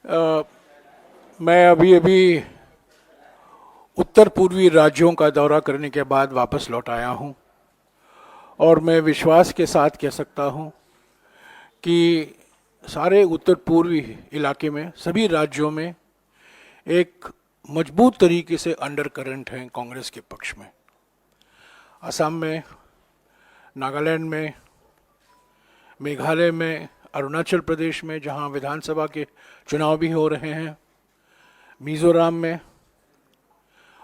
अ, मैं अभी अभी उत्तर पूर्वी राज्यों का दौरा करने के बाद वापस लौट आया हूं और मैं विश्वास के साथ कह सकता हूं कि सारे उत्तर पूर्वी इलाके में सभी राज्यों में एक मजबूत तरीके से अंडर करंट है कांग्रेस के पक्ष में। असम में, नागालैंड में, मेघालय में, अरुणाचल प्रदेश में जहां विधानसभा के चुनाव भी हो रहे हैं, मिजोरम में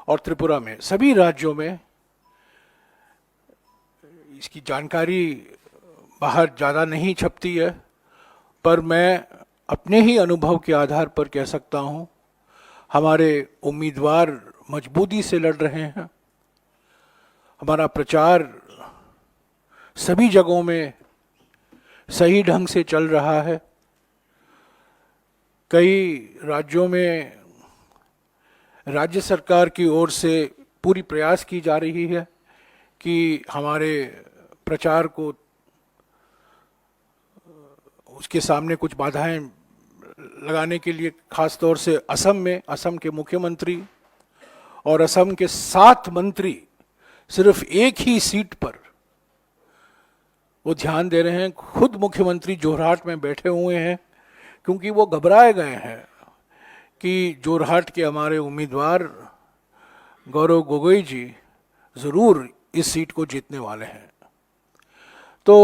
और त्रिपुरा में, सभी राज्यों में इसकी जानकारी बाहर ज़्यादा नहीं छपती है, पर मैं अपने ही अनुभव के आधार पर कह सकता हूं हमारे उम्मीदवार मजबूती से लड़ रहे हैं। हमारा प्रचार सभी जगहों में सही ढंग से चल रहा है। कई राज्यों में राज्य सरकार की ओर से पूरी प्रयास की जा रही है कि हमारे प्रचार को उसके सामने कुछ बाधाएं लगाने के लिए, खास तौर से असम में असम के मुख्यमंत्री और असम के 7 मंत्री सिर्फ एक ही सीट पर वो ध्यान दे रहे हैं। खुद मुख्यमंत्री जोरहाट में बैठे हुए हैं क्योंकि वो घबराए गए हैं कि जोरहाट के हमारे उम्मीदवार गौरव गोगोई जी जरूर इस सीट को जीतने वाले हैं। तो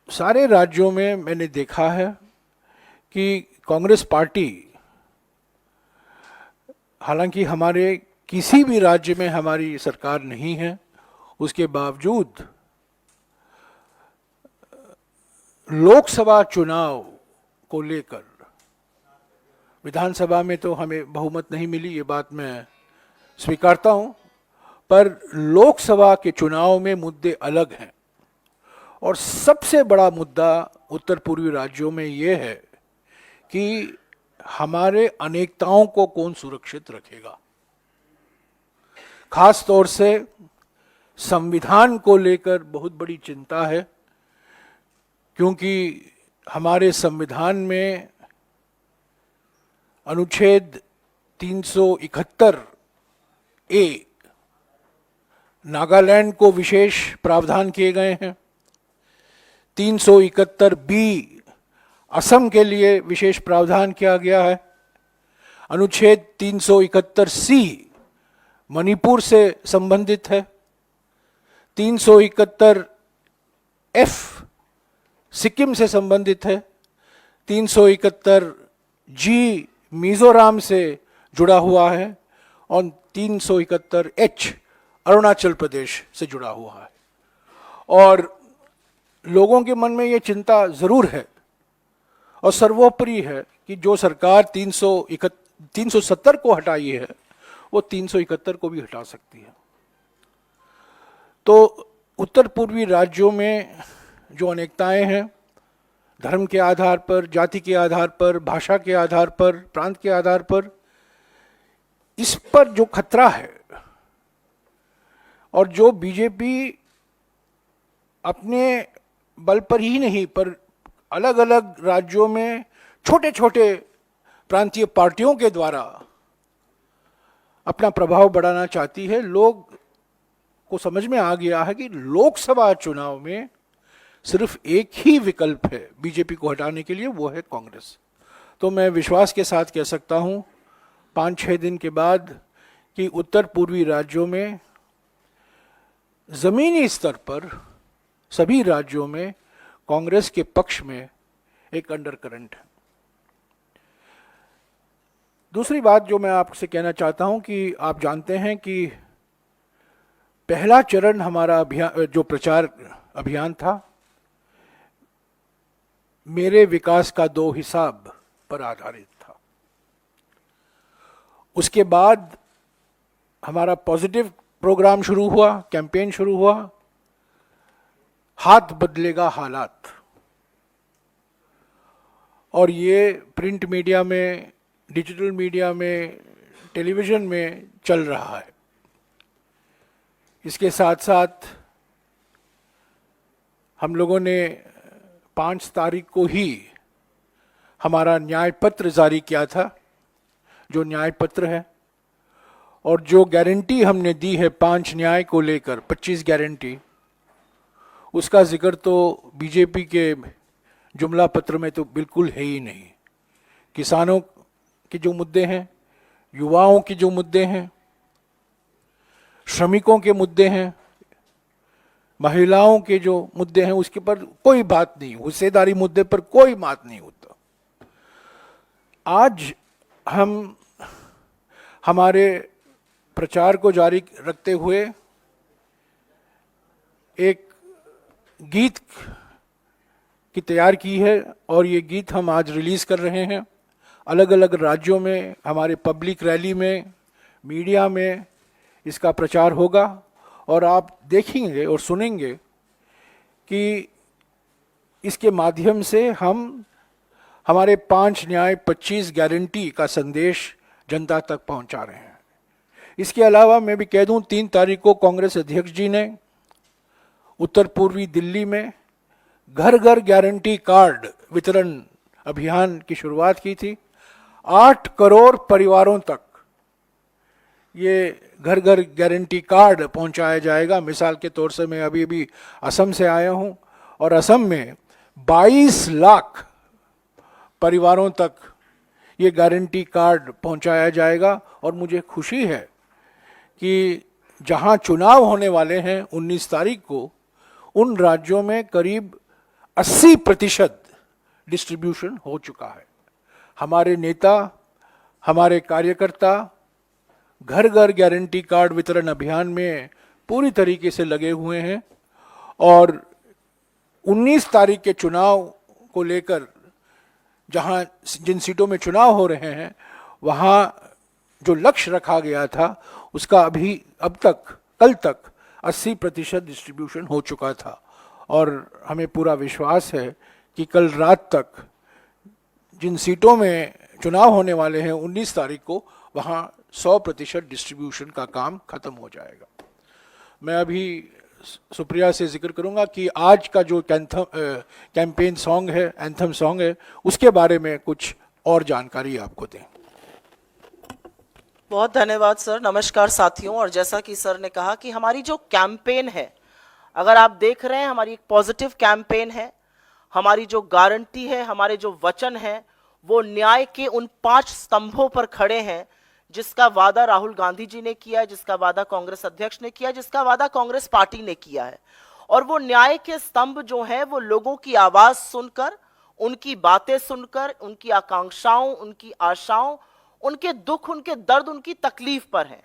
सारे राज्यों में मैंने देखा है कि कांग्रेस पार्टी, हालांकि हमारे किसी भी राज्य में हमारी सरकार नहीं है, उसके बावजूद लोकसभा चुनाव को लेकर, विधानसभा में तो हमें बहुमत नहीं मिली, ये बात मैं स्वीकारता हूं, पर लोकसभा के चुनाव में मुद्दे अलग हैं। और सबसे बड़ा मुद्दा उत्तर पूर्वी राज्यों में ये है कि हमारे अनेकताओं को कौन सुरक्षित रखेगा। खास तौर से संविधान को लेकर बहुत बड़ी चिंता है, क्योंकि हमारे संविधान में अनुच्छेद 371 ए नागालैंड को विशेष प्रावधान किए गए हैं, 371 बी असम के लिए विशेष प्रावधान किया गया है, अनुच्छेद 371 सी मणिपुर से संबंधित है, 371 एफ सिक्किम से संबंधित है, 371 जी मिजोरम से जुड़ा हुआ है और 371 एच अरुणाचल प्रदेश से जुड़ा हुआ है। और लोगों के मन में ये चिंता जरूर है और सर्वोपरि है कि जो सरकार 370 को हटाई है वो 371 को भी हटा सकती है। तो उत्तर पूर्वी राज्यों में जो अनेकताएं हैं, धर्म के आधार पर, जाति के आधार पर, भाषा के आधार पर, प्रांत के आधार पर, इस पर जो खतरा है और जो बीजेपी अपने बल पर ही नहीं पर अलग अलग राज्यों में छोटे छोटे प्रांतीय पार्टियों के द्वारा अपना प्रभाव बढ़ाना चाहती है, लोग को समझ में आ गया है कि लोकसभा चुनाव में सिर्फ एक ही विकल्प है बीजेपी को हटाने के लिए, वो है कांग्रेस। तो मैं विश्वास के साथ कह सकता हूं 5-6 दिन के बाद कि उत्तर पूर्वी राज्यों में जमीनी स्तर पर सभी राज्यों में कांग्रेस के पक्ष में एक अंडर करंट है। दूसरी बात जो मैं आपसे कहना चाहता हूं कि आप जानते हैं कि पहला चरण हमारा अभियान, जो प्रचार अभियान था, मेरे विकास का 2 हिसाब पर आधारित था। उसके बाद हमारा पॉजिटिव प्रोग्राम शुरू हुआ, कैंपेन शुरू हुआ, हाथ बदलेगा हालात। और ये प्रिंट मीडिया में, डिजिटल मीडिया में, टेलीविजन में चल रहा है। इसके साथ साथ हम लोगों ने 5 तारीख को ही हमारा न्याय पत्र जारी किया था, जो न्याय पत्र है, और जो गारंटी हमने दी है 5 न्याय को लेकर, 25 गारंटी, उसका जिक्र तो बीजेपी के जुमला पत्र में तो बिल्कुल है ही नहीं। किसानों के जो मुद्दे हैं, युवाओं के जो मुद्दे हैं, श्रमिकों के मुद्दे हैं, महिलाओं के जो मुद्दे हैं, उसके पर कोई बात नहीं, हिस्सेदारी मुद्दे पर कोई बात नहीं होता। आज हम हमारे प्रचार को जारी रखते हुए एक गीत की तैयार की है, और ये गीत हम आज रिलीज कर रहे हैं। अलग अलग राज्यों में हमारे पब्लिक रैली में, मीडिया में इसका प्रचार होगा, और आप देखेंगे और सुनेंगे कि इसके माध्यम से हम हमारे 5 न्याय 25 गारंटी का संदेश जनता तक पहुंचा रहे हैं। इसके अलावा मैं भी कह दूं, 3 तारीख को कांग्रेस अध्यक्ष जी ने उत्तर पूर्वी दिल्ली में घर घर गारंटी कार्ड वितरण अभियान की शुरुआत की थी। 8 करोड़ परिवारों तक ये घर घर गारंटी कार्ड पहुंचाया जाएगा। मिसाल के तौर से मैं अभी असम से आया हूं, और असम में 22 लाख परिवारों तक ये गारंटी कार्ड पहुंचाया जाएगा। और मुझे खुशी है कि जहां चुनाव होने वाले हैं 19 तारीख को, उन राज्यों में करीब 80% डिस्ट्रीब्यूशन हो चुका है। हमारे नेता, हमारे कार्यकर्ता घर घर गारंटी कार्ड वितरण अभियान में पूरी तरीके से लगे हुए हैं, और 19 तारीख के चुनाव को लेकर जहां जिन सीटों में चुनाव हो रहे हैं, वहां जो लक्ष्य रखा गया था उसका अभी अब तक, कल तक 80% डिस्ट्रीब्यूशन हो चुका था। और हमें पूरा विश्वास है कि कल रात तक जिन सीटों में चुनाव होने वाले हैं 19 तारीख को, वहां 100% डिस्ट्रीब्यूशन का काम खत्म हो जाएगा। मैं अभी सुप्रिया से जिक्र करूंगा कि आज का जो कैंपेन सॉन्ग है, एंथम सॉन्ग है, उसके बारे में कुछ और जानकारी आपको दें। बहुत धन्यवाद सर। नमस्कार साथियों। और जैसा कि सर ने कहा कि हमारी जो कैंपेन है, अगर आप देख रहे हैं, हमारी एक पॉजिटिव कैंपेन है। हमारी जो गारंटी है, हमारे जो वचन है, वो न्याय के उन 5 स्तंभों पर खड़े हैं, जिसका वादा राहुल गांधी जी ने किया है, जिसका वादा कांग्रेस अध्यक्ष ने किया है, जिसका वादा कांग्रेस पार्टी ने किया है। और वो न्याय के स्तंभ जो है, वो लोगों की आवाज सुनकर, उनकी बातें सुनकर, उनकी आकांक्षाओं, उनकी आशाओं, उनके दुख, उनके दर्द, उनकी तकलीफ पर है।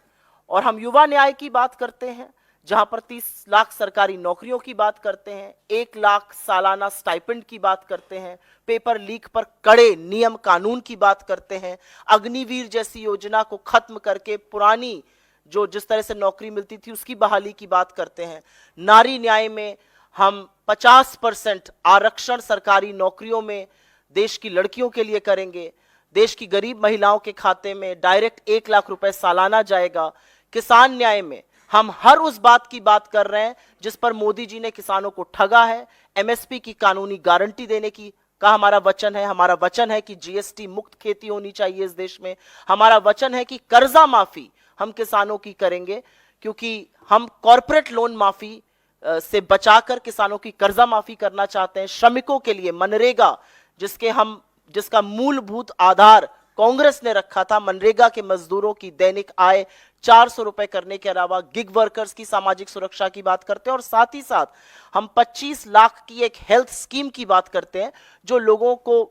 और हम युवा न्याय की बात करते हैं, जहां पर 30 लाख सरकारी नौकरियों की बात करते हैं, 1 लाख सालाना स्टाइपेंड की बात करते हैं, पेपर लीक पर कड़े नियम कानून की बात करते हैं, अग्निवीर जैसी योजना को खत्म करके पुरानी जो जिस तरह से नौकरी मिलती थी उसकी बहाली की बात करते हैं। नारी न्याय में हम 50% आरक्षण सरकारी नौकरियों में देश की लड़कियों के लिए करेंगे। देश की गरीब महिलाओं के खाते में डायरेक्ट 1 लाख रुपए सालाना जाएगा। किसान न्याय में हम हर उस बात की बात कर रहे हैं जिस पर मोदी जी ने किसानों को ठगा है। एमएसपी की कानूनी गारंटी देने का हमारा वचन है। हमारा वचन है कि जीएसटी मुक्त खेती होनी चाहिए इस देश में। हमारा वचन है कि कर्जा माफी हम किसानों की करेंगे, क्योंकि हम कॉर्पोरेट लोन माफी से बचाकर किसानों की कर्जा माफी करना चाहते हैं। श्रमिकों के लिए मनरेगा, जिसका मूलभूत आधार कांग्रेस ने रखा था, मनरेगा के मजदूरों की दैनिक आय 400 रुपए करने के अलावा गिग वर्कर्स की सामाजिक सुरक्षा की बात करते हैं। और साथ ही साथ हम 25 लाख की एक हेल्थ स्कीम की बात करते हैं जो लोगों को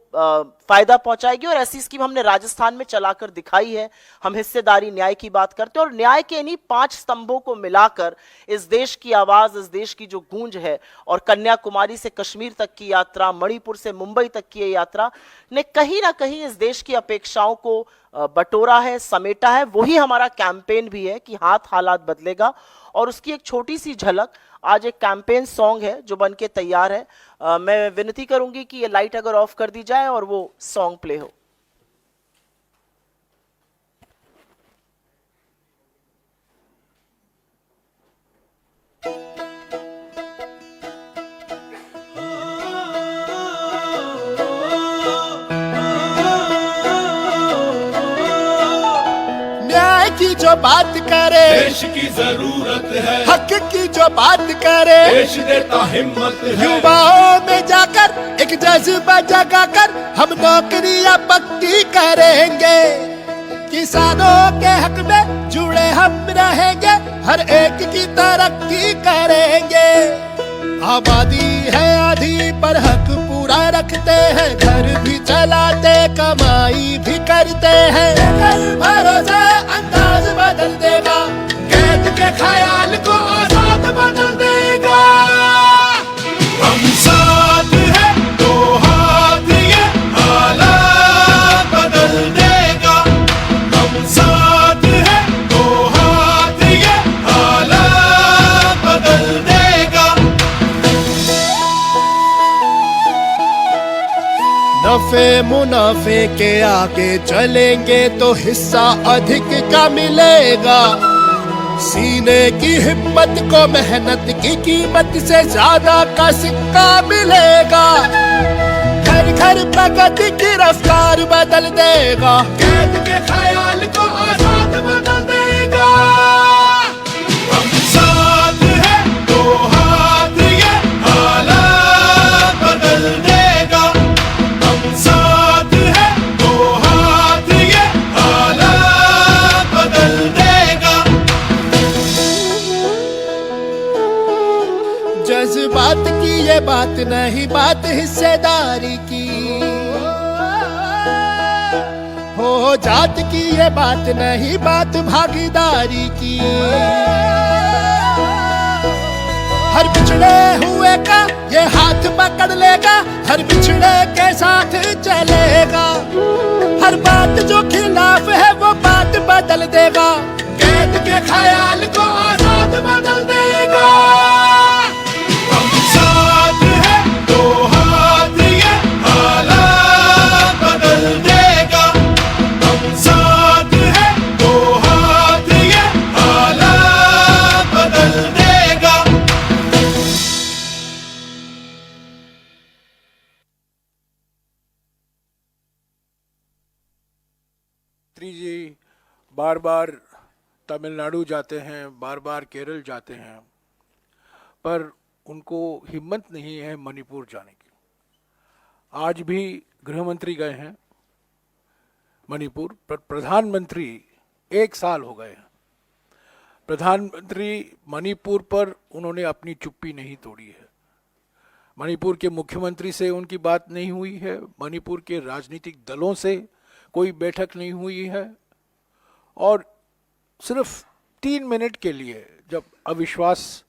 फायदा पहुंचाएगी, और ऐसी स्कीम हमने राजस्थान में चलाकर दिखाई है। हम हिस्सेदारी न्याय की बात करते हैं, और न्याय के इन्हीं 5 स्तंभों को मिलाकर इस देश की आवाज, इस देश की जो गूंज है, और कन्याकुमारी से कश्मीर तक की यात्रा, मणिपुर से मुंबई तक की यात्रा ने कहीं ना कहीं इस देश की अपेक्षाओं को बटोरा है, समेटा है। वही हमारा कैंपेन भी है कि हाथ हालात बदलेगा। और उसकी एक छोटी सी झलक आज एक कैंपेन सॉन्ग है जो बनके तैयार है। मैं विनती करूंगी कि ये लाइट अगर ऑफ कर दी जाए और वो सॉन्ग प्ले हो। जो बात करे, देश की जरूरत है, हक की जो बात करे, देश देता हिम्मत है। युवाओं में जाकर एक जज्बा जगाकर हम नौकरियां पक्की करेंगे। किसानों के हक में जुड़े हम रहेंगे, हर एक की तरक्की करेंगे। आबादी है आधी पर हक पूरा रखते हैं, घर भी चलाते कमाई भी करते हैं। कल भरोसा अंदाज बदल देगा, कैद के ख्याल को आजाद बदल देगा। हम साथ हैं, दो हाथ ये हालात बदल देगा। हम साथ हैं, दो हाथ ये हालात बदल देगा। नफे मुनाफे के आगे चलेंगे तो हिस्सा अधिक का मिलेगा। सीने की हिम्मत को मेहनत की कीमत से ज्यादा का सिक्का मिलेगा। घर घर प्रगति की रफ्तार बदल देगा, कैद के ख्याल को आजाद बदल देगा। हम साथ हैं, दो हाथ ये हालात बदल देगा। हम साथ हैं, दो हाथ ये हालात बदल देगा। जज्बात की ये बात नहीं, बात हिस्सेदारी की। हो जात की ये बात नहीं, बात भागीदारी की। हर बिछड़े हुए का ये हाथ पकड़ लेगा, हर बिछड़े के साथ चलेगा। हर बात जो खिलाफ है वो बात बदल देगा, कैद के ख्याल को आजाद बदल देगा। हम साथ हैं, दो हाथ ये हालात बदल देगा। हम साथ हैं, दो हाथ ये हालात बदल देगा। मंत्री जी बार बार तमिलनाडु जाते हैं, बार बार केरल जाते हैं, पर उनको हिम्मत नहीं है मणिपुर जाने की। आज भी गृह मंत्री गए हैं मणिपुर, पर प्रधानमंत्री 1 साल हो गए हैं। प्रधानमंत्री मणिपुर पर उन्होंने अपनी चुप्पी नहीं तोड़ी है। मणिपुर के मुख्यमंत्री से उनकी बात नहीं हुई है, मणिपुर के राजनीतिक दलों से कोई बैठक नहीं हुई है, और सिर्फ 3 मिनट के लिए जब अविश्वास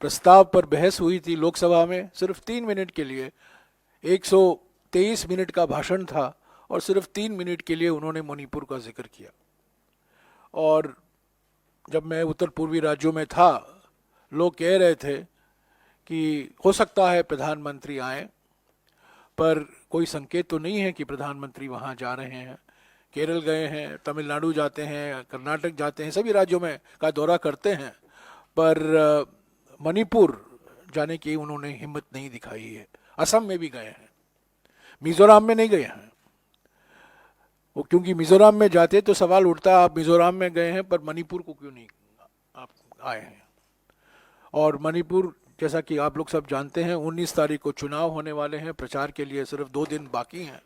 प्रस्ताव पर बहस हुई थी लोकसभा में, सिर्फ 3 मिनट के लिए 123 मिनट का भाषण था और सिर्फ 3 मिनट के लिए उन्होंने मणिपुर का जिक्र किया। और जब मैं उत्तर पूर्वी राज्यों में था, लोग कह रहे थे कि हो सकता है प्रधानमंत्री आए, पर कोई संकेत तो नहीं है कि प्रधानमंत्री वहाँ जा रहे हैं। केरल गए हैं, तमिलनाडु जाते हैं, कर्नाटक जाते हैं, सभी राज्यों में का दौरा करते हैं, पर मणिपुर जाने की उन्होंने हिम्मत नहीं दिखाई है। असम में भी गए हैं, मिजोरम में नहीं गए हैं वो, क्योंकि मिजोरम में जाते तो सवाल उठता आप मिजोरम में गए हैं पर मणिपुर को क्यों नहीं आप आए हैं। और मणिपुर, जैसा कि आप लोग सब जानते हैं, 19 तारीख को चुनाव होने वाले हैं, प्रचार के लिए सिर्फ 2 दिन बाकी हैं,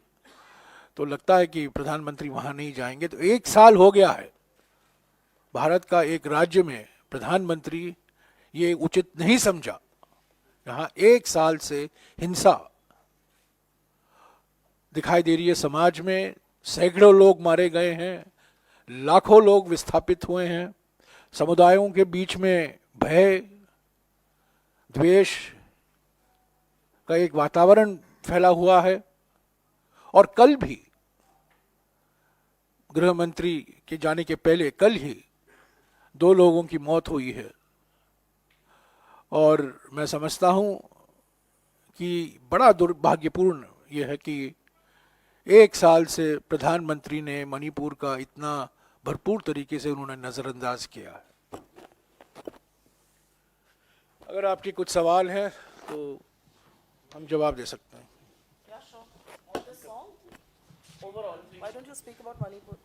तो लगता है कि प्रधानमंत्री वहां नहीं जाएंगे। तो 1 साल हो गया है भारत का एक राज्य में प्रधानमंत्री ये उचित नहीं समझा। यहाँ 1 साल से हिंसा दिखाई दे रही है समाज में, सैकड़ों लोग मारे गए हैं, लाखों लोग विस्थापित हुए हैं, समुदायों के बीच में भय द्वेष का एक वातावरण फैला हुआ है। और कल भी गृह मंत्री के जाने के पहले कल ही 2 लोगों की मौत हुई है। और मैं समझता हूं कि बड़ा दुर्भाग्यपूर्ण यह है कि 1 साल से प्रधानमंत्री ने मणिपुर का इतना भरपूर तरीके से उन्होंने नजरअंदाज किया है। अगर आपके कुछ सवाल हैं तो हम जवाब दे सकते हैं। Yeah, sure. On this song, overall, why don't you speak about Manipur?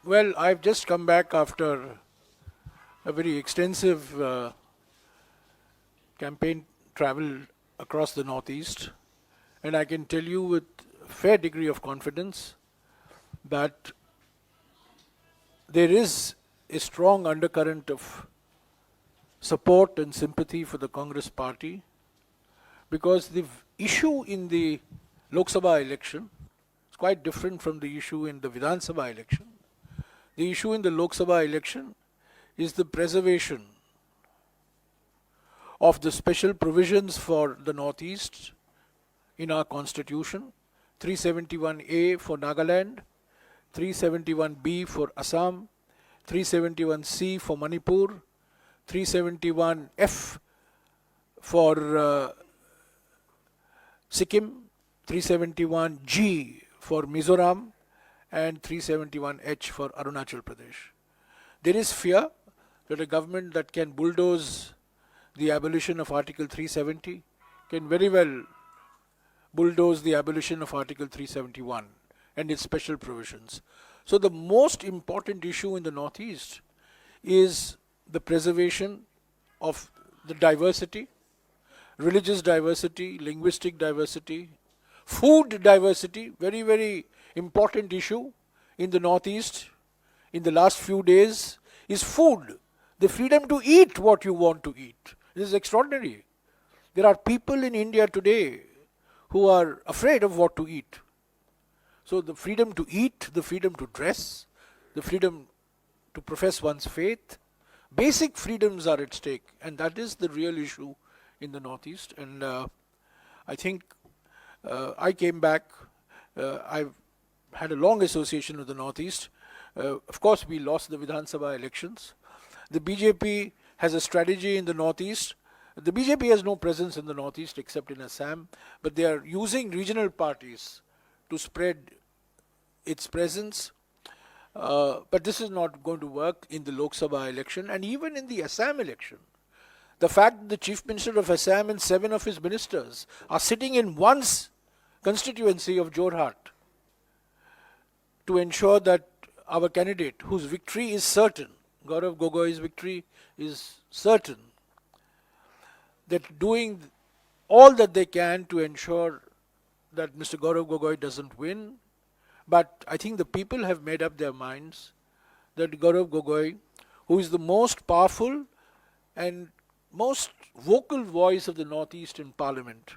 Well, I've just come back after a very extensive campaign travel across the Northeast, and I can tell you with a fair degree of confidence that there is a strong undercurrent of support and sympathy for the Congress party, because the issue in the Lok Sabha election is quite different from the issue in the Vidhan Sabha election. The issue in the Lok Sabha election is the preservation of the special provisions for the Northeast in our constitution, 371A for Nagaland, 371B for Assam, 371C for Manipur, 371F for Sikkim, 371G for Mizoram, and 371H for Arunachal Pradesh. There is fear that a government that can bulldoze the abolition of Article 370 can very well bulldoze the abolition of Article 371 and its special provisions. So the most important issue in the Northeast is the preservation of the diversity, religious diversity, linguistic diversity, food diversity, very, very important issue in the Northeast in the last few days is food, the freedom to eat what you want to eat. This is extraordinary. There are people in India today who are afraid of what to eat. So the freedom to eat, the freedom to dress, the freedom to profess one's faith, basic freedoms are at stake, and that is the real issue in the Northeast. And I think I came back, I've had a long association with the Northeast. Of course, we lost the Vidhan Sabha elections. The BJP has a strategy in the Northeast. The BJP has no presence in the Northeast except in Assam, but they are using regional parties to spread its presence. But this is not going to work in the Lok Sabha election, and even in the Assam election. The fact that the Chief Minister of Assam and 7 of his ministers are sitting in one constituency of Jorhat to ensure that our candidate, whose victory is certain, Gaurav Gogoi's victory is certain, that doing all that they can to ensure that Mr. Gaurav Gogoi doesn't win. But I think the people have made up their minds that Gaurav Gogoi, who is the most powerful and most vocal voice of the Northeast in Parliament,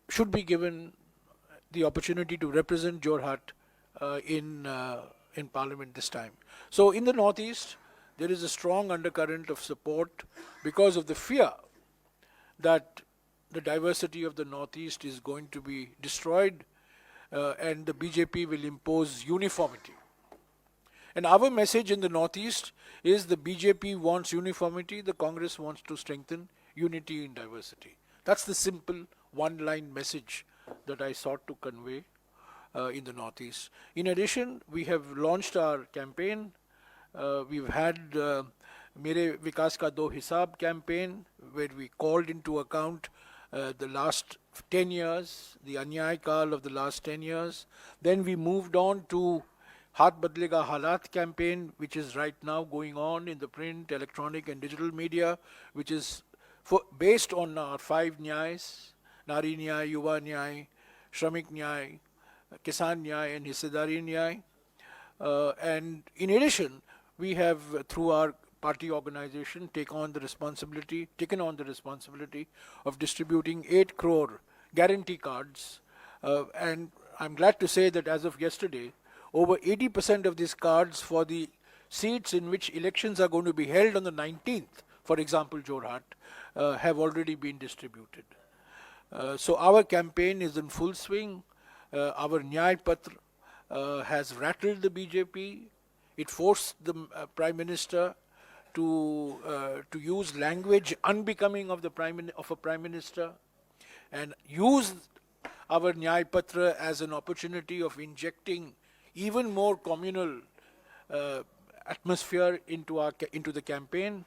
should be given the opportunity to represent Jorhat in Parliament this time. So in the Northeast, there is a strong undercurrent of support because of the fear that the diversity of the Northeast is going to be destroyed and the BJP will impose uniformity. And our message in the Northeast is the BJP wants uniformity, the Congress wants to strengthen unity in diversity. That's the simple one-line message that I sought to convey in the Northeast. In addition, we have launched our campaign. We've had Mere Vikas Ka Do Hisab campaign, where we called into account the last 10 years, the Anyay Kal of the last 10 years. Then we moved on to Haath Badlega Halat campaign, which is right now going on in the print, electronic and digital media, which is based on our 5 Nyais, Nari Nyay, Yuva Nyay, Shramik Nyay, Kisan Nyay and Hissedari Nyay. And in addition, we have, through our party organization, taken on the responsibility of distributing 8 crore guarantee cards. And I'm glad to say that as of yesterday, over 80% of these cards for the seats in which elections are going to be held on the 19th, for example, Jorhat, have already been distributed. So our campaign is in full swing. Our Nyay Patra has rattled the BJP. It forced the Prime Minister to use language unbecoming of a Prime Minister, and use our Nyay Patra as an opportunity of injecting even more communal atmosphere into the campaign.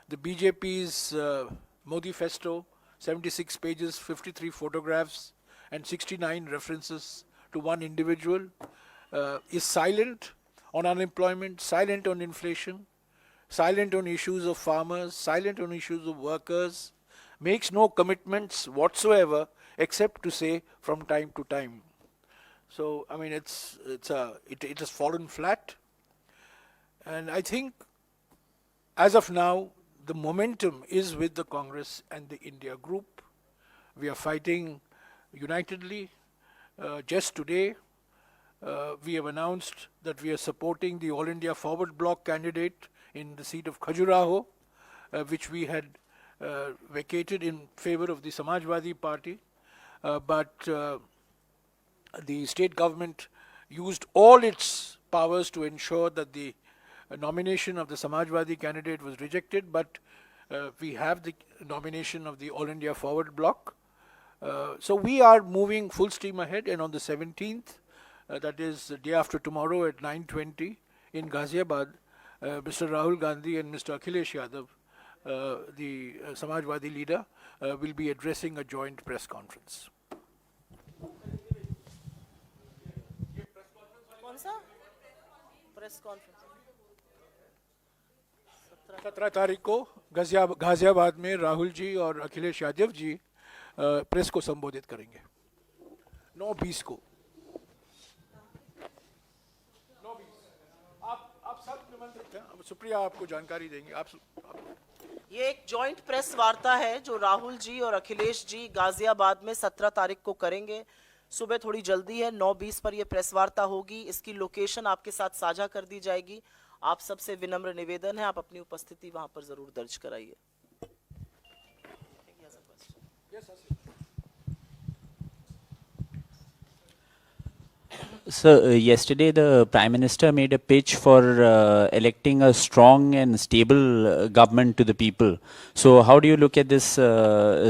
The BJP's Modi Festo, 76 pages, 53 photographs, and 69 references to one individual. is silent on unemployment, silent on inflation, silent on issues of farmers, silent on issues of workers, makes no commitments whatsoever except to say from time to time. So, I mean, it has fallen flat. And I think, as of now, the momentum is with the Congress and the India group. We are fighting unitedly. Just today, we have announced that we are supporting the All India Forward Bloc candidate in the seat of Khajuraho, which we had vacated in favor of the Samajwadi Party. But the state government used all its powers to ensure that the nomination of the Samajwadi candidate was rejected, but we have the nomination of the All India Forward Bloc. So we are moving full steam ahead, and on the 17th, that is the day after tomorrow at 9:20 in Ghaziabad, Mr. Rahul Gandhi and Mr. Akhilesh Yadav, the Samajwadi leader, will be addressing a joint press conference. कौन सा press conference? 17 तारीख को गाजियाबाद में राहुल जी और Akhilesh Yadav ji press को संबोधित करेंगे. 9:20 को. 9:20. आप सब निमंत्रित हैं. सुप्रिया आपको जानकारी देंगे. आप ये एक जॉइंट प्रेस वार्ता है जो राहुल जी और अखिलेश जी गाजियाबाद में 17 तारीख को करेंगे. सुबह थोड़ी जल्दी है, 9:20 पर यह प्रेस वार्ता होगी. इसकी लोकेशन आपके साथ साझा कर दी जाएगी. आप सबसे विनम्र निवेदन है, आप अपनी उपस्थिति वहां पर जरूर दर्ज कराइए. So, yesterday the Prime Minister made a pitch for electing a strong and stable government to the people. So, how do you look at this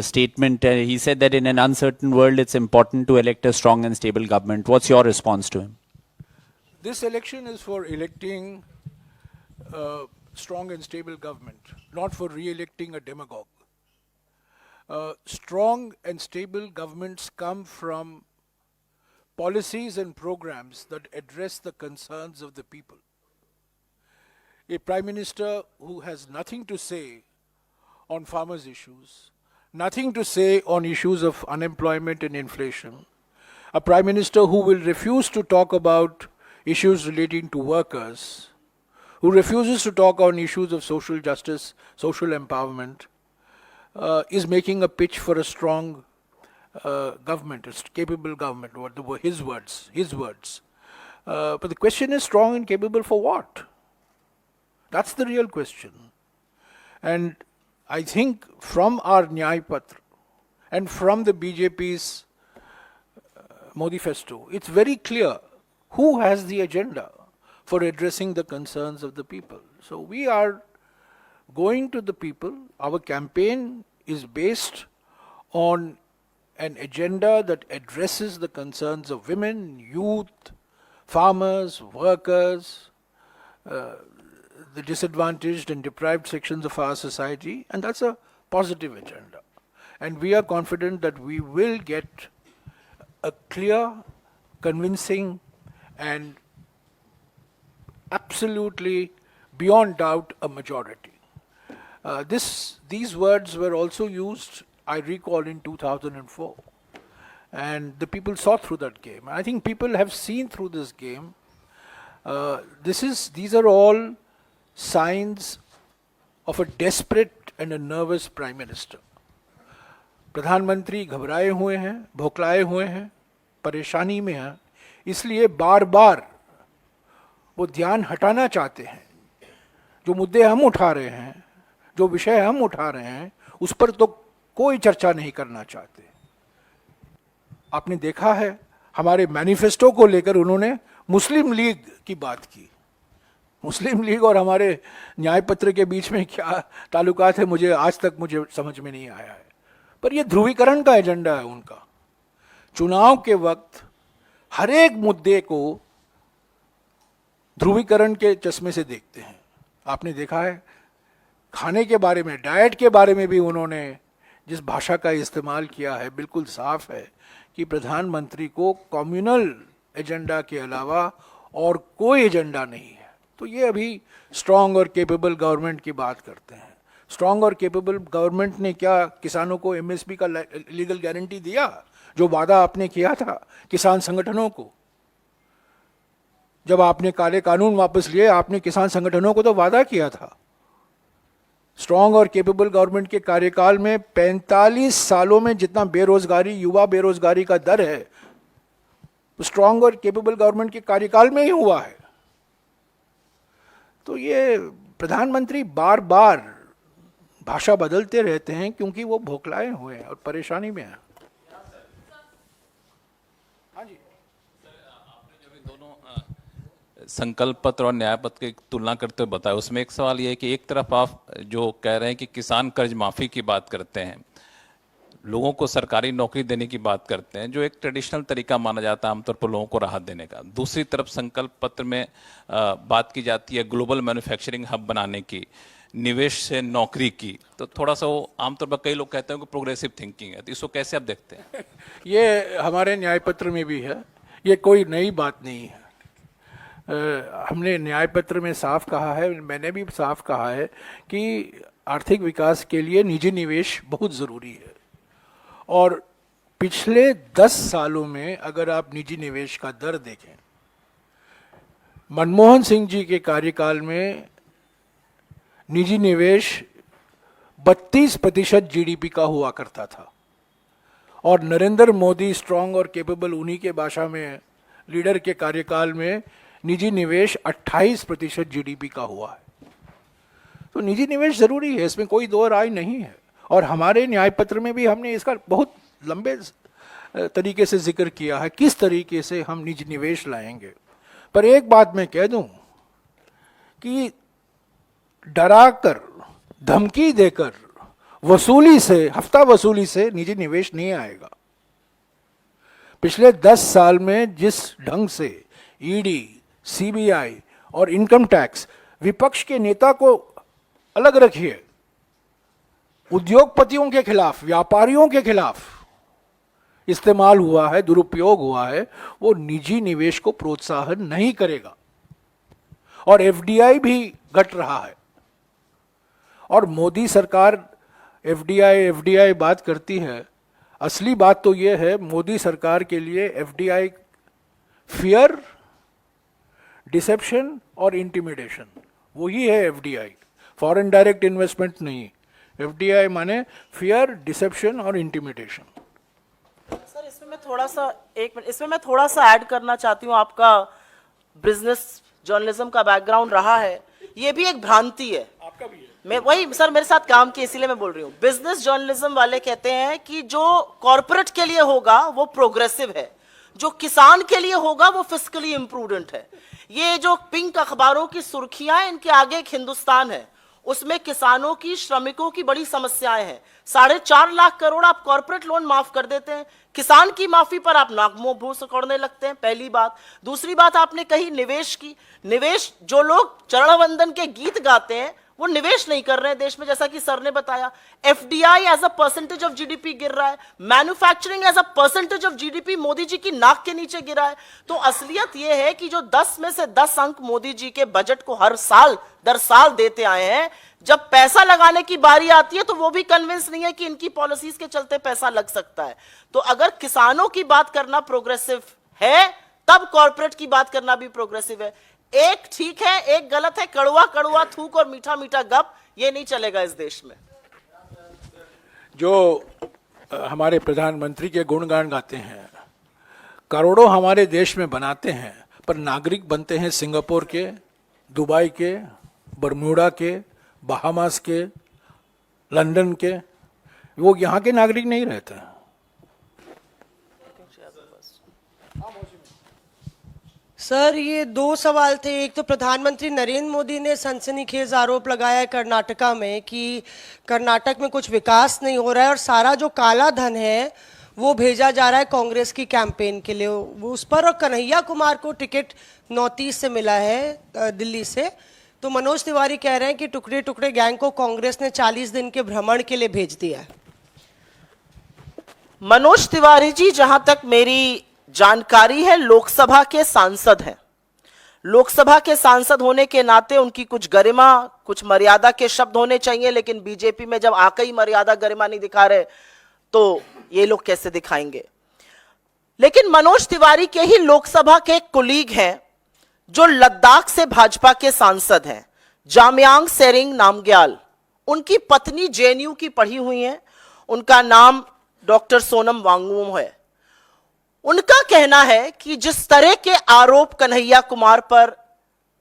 statement? He said that in an uncertain world, it's important to elect a strong and stable government. What's your response to him? This election is for electing a strong and stable government, not for re-electing a demagogue. Strong and stable governments come from policies and programs that address the concerns of the people. A Prime Minister who has nothing to say on farmers' issues, nothing to say on issues of unemployment and inflation, a Prime Minister who will refuse to talk about issues relating to workers, who refuses to talk on issues of social justice, social empowerment, is making a pitch for a strong government, a capable government, his words. But the question is, strong and capable for what? That's the real question. And I think from our Nyay Patra and from the BJP's Modifesto, it's very clear who has the agenda for addressing the concerns of the people. So we are going to the people. Our campaign is based on an agenda that addresses the concerns of women, youth, farmers, workers, the disadvantaged and deprived sections of our society, and that's a positive agenda. And we are confident that we will get a clear, convincing, and absolutely beyond doubt a majority. These words were also used, I recall, in 2004, and the people saw through that game. I think people have seen through this game. These are all signs of a desperate and a nervous Prime Minister. प्रधानमंत्री घबराए हुए हैं, भौकलाए हुए हैं, परेशानी में हैं, इसलिए बार बार वो ध्यान हटाना चाहते हैं. जो मुद्दे हम उठा रहे हैं, जो विषय हम उठा रहे हैं, उस पर तो कोई चर्चा नहीं करना चाहते. आपने देखा है हमारे मैनिफेस्टो को लेकर उन्होंने मुस्लिम लीग की बात की. मुस्लिम लीग और हमारे न्याय पत्र के बीच में क्या ताल्लुकात है, मुझे आज तक समझ में नहीं आया है. पर यह ध्रुवीकरण का एजेंडा है उनका. चुनाव के वक्त हर एक मुद्दे को ध्रुवीकरण के चश्मे से देखते हैं. आपने देखा है खाने के बारे में, डाइट के बारे में भी उन्होंने जिस भाषा का इस्तेमाल किया है, बिल्कुल साफ है कि प्रधानमंत्री को कम्युनल एजेंडा के अलावा और कोई एजेंडा नहीं है। तो ये अभी स्ट्रांग और केपेबल गवर्नमेंट की बात करते हैं। स्ट्रांग और केपेबल गवर्नमेंट ने क्या किसानों को एमएसपी का लीगल गारंटी दिया? जो वादा आपने किया था किसान संगठनों को, जब आपने काले कानून वापस लिए, आपने किसान संगठनों को तो वादा किया था। स्ट्रांग और केपेबल गवर्नमेंट के कार्यकाल में 45 सालों में जितना बेरोजगारी, युवा बेरोजगारी का दर है, स्ट्रांग और केपेबल गवर्नमेंट के कार्यकाल में ही हुआ है। तो ये प्रधानमंत्री बार बार भाषा बदलते रहते हैं क्योंकि वो भोखलाए हुए हैं और परेशानी में हैं। हाँ जी, संकल्प पत्र और न्याय पत्र की तुलना करते हुए बताया, उसमें एक सवाल ये है कि एक तरफ आप जो कह रहे हैं कि किसान कर्ज माफी की बात करते हैं, लोगों को सरकारी नौकरी देने की बात करते हैं, जो एक ट्रेडिशनल तरीका माना जाता है आमतौर पर लोगों को राहत देने का। दूसरी तरफ संकल्प पत्र में बात की जाती है ग्लोबल मैन्युफैक्चरिंग हब बनाने की, निवेश से नौकरी की। तो थोड़ा सा वो आमतौर पर कई लोग कहते हैं कि प्रोग्रेसिव थिंकिंग है, तो इसको कैसे आप देखते हैं? ये हमारे न्याय पत्र में भी है, ये कोई नई बात नहीं है। हमने न्याय पत्र में साफ कहा है, मैंने भी साफ कहा है कि आर्थिक विकास के लिए निजी निवेश बहुत ज़रूरी है। और पिछले 10 सालों में अगर आप निजी निवेश का दर देखें, मनमोहन सिंह जी के कार्यकाल में निजी निवेश 32% जीडीपी का हुआ करता था, और नरेंद्र मोदी स्ट्रांग और केपेबल उन्हीं के भाषा में लीडर के कार्यकाल में निजी निवेश 28% जीडीपी का हुआ है। तो निजी निवेश जरूरी है, इसमें कोई दो राय नहीं है। और हमारे न्याय पत्र में भी हमने इसका बहुत लंबे तरीके से जिक्र किया है किस तरीके से हम निजी निवेश लाएंगे। पर एक बात मैं कह दूं कि डराकर, धमकी देकर, वसूली से, हफ्ता वसूली से निजी निवेश नहीं आएगा। पिछले 10 साल में जिस ढंग से ईडी, सीबीआई और इनकम टैक्स, विपक्ष के नेता को अलग रखिए, उद्योगपतियों के खिलाफ, व्यापारियों के खिलाफ इस्तेमाल हुआ है, दुरुपयोग हुआ है, वो निजी निवेश को प्रोत्साहन नहीं करेगा। और एफडीआई भी घट रहा है। और मोदी सरकार एफडीआई बात करती है, असली बात तो यह है मोदी सरकार के लिए एफडीआई फियर, डिसेप्शन और इंटिमिडेशन, वही है एफडीआई, फॉरेन डायरेक्ट इन्वेस्टमेंट नहीं। एफडीआई माने फियर, डिसेप्शन और इंटिमिडेशन। सर इसमें मैं थोड़ा सा ऐड करना चाहती हूँ। आपका बिजनेस जर्नलिज्म का बैकग्राउंड रहा है, ये भी एक भ्रांति है। आपका भी है। मैं वही सर, मेरे साथ काम किया इसीलिए मैं बोल रही हूँ। बिजनेस जर्नलिज्म वाले कहते हैं कि जो कॉर्पोरेट के लिए होगा वो प्रोग्रेसिव है, जो किसान के लिए होगा वो फिस्कली इम्प्रूडेंट है। ये जो पिंक अखबारों की सुर्खियां, इनके आगे एक हिंदुस्तान है, उसमें किसानों की, श्रमिकों की बड़ी समस्याएं हैं। 4.5 लाख करोड़ आप कॉर्पोरेट लोन माफ कर देते हैं, किसान की माफी पर आप नाक मुंह भूं सिकोड़ने लगते हैं, पहली बात। दूसरी बात आपने कही निवेश की। निवेश, जो लोग चरण वंदन के गीत गाते हैं वो निवेश नहीं कर रहे हैं देश में, जैसा कि सर ने बताया। FDI as a percentage of GDP गिर रहा है, manufacturing as a percentage of GDP Modi ji की नाक के नीचे गिरा है। तो असलियत यह है कि जो 10 में से 10 अंक मोदी जी के बजट को हर साल दर साल देते आए हैं, जब पैसा लगाने की बारी आती है तो वो भी कन्विंस नहीं है कि इनकी पॉलिसीज के चलते पैसा लग सकता है। तो अगर किसानों की बात करना प्रोग्रेसिव है, तब कॉर्पोरेट की बात करना भी प्रोग्रेसिव है। एक ठीक है, एक गलत है। कड़वा कड़वा थूक और मीठा मीठा गप, ये नहीं चलेगा इस देश में। जो हमारे प्रधानमंत्री के गुणगान गाते हैं, करोड़ों हमारे देश में बनाते हैं, पर नागरिक बनते हैं सिंगापुर के, दुबई के, बरमूडा के, बहामास के, लंदन के। वो यहाँ के नागरिक नहीं रहते हैं। सर ये 2 सवाल थे। एक तो प्रधानमंत्री नरेंद्र मोदी ने सनसनीखेज आरोप लगाया है कर्नाटका में कि कर्नाटक में कुछ विकास नहीं हो रहा है और सारा जो काला धन है वो भेजा जा रहा है कांग्रेस की कैंपेन के लिए, वो उस पर। और कन्हैया कुमार को टिकट 29 से मिला है दिल्ली से। तो मनोज तिवारी कह रहे हैं कि टुकड़े टुकड़े गैंग को कांग्रेस ने 40 दिन के भ्रमण के लिए भेज दिया है। मनोज तिवारी जी, जहां तक मेरी जानकारी है, लोकसभा के सांसद हैं। लोकसभा के सांसद होने के नाते उनकी कुछ गरिमा, कुछ मर्यादा के शब्द होने चाहिए, लेकिन बीजेपी में जब आके ही मर्यादा गरिमा नहीं दिखा रहे तो ये लोग कैसे दिखाएंगे। लेकिन मनोज तिवारी के ही लोकसभा के एक कुलीग हैं जो लद्दाख से भाजपा के सांसद हैं, जामयांग सेरिंग नामग्याल। उनकी पत्नी जेएनयू की पढ़ी हुई है, उनका नाम डॉक्टर सोनम वांगचुक है। उनका कहना है कि जिस तरह के आरोप कन्हैया कुमार पर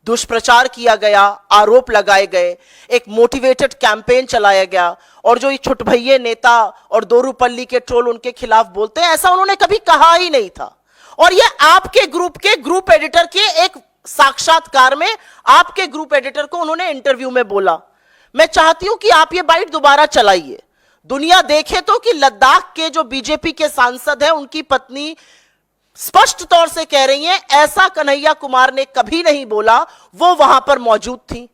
दुष्प्रचार किया गया, आरोप लगाए गए, एक मोटिवेटेड कैंपेन चलाया गया, और जो ये छुटभैये नेता और दोरूपल्ली के ट्रोल उनके खिलाफ बोलते हैं, ऐसा उन्होंने कभी कहा ही नहीं था। और ये आपके ग्रुप के ग्रुप एडिटर के एक साक्षात्कार में आपके ग्रुप एडिटर को उन्होंने इंटरव्यू में बोला। मैं चाहती हूं कि आप ये बाइट दोबारा चलाइए, दुनिया देखे तो कि लद्दाख के जो बीजेपी के सांसद हैं उनकी पत्नी स्पष्ट तौर से कह रही हैं ऐसा कन्हैया कुमार ने कभी नहीं बोला, वो वहां पर मौजूद थी।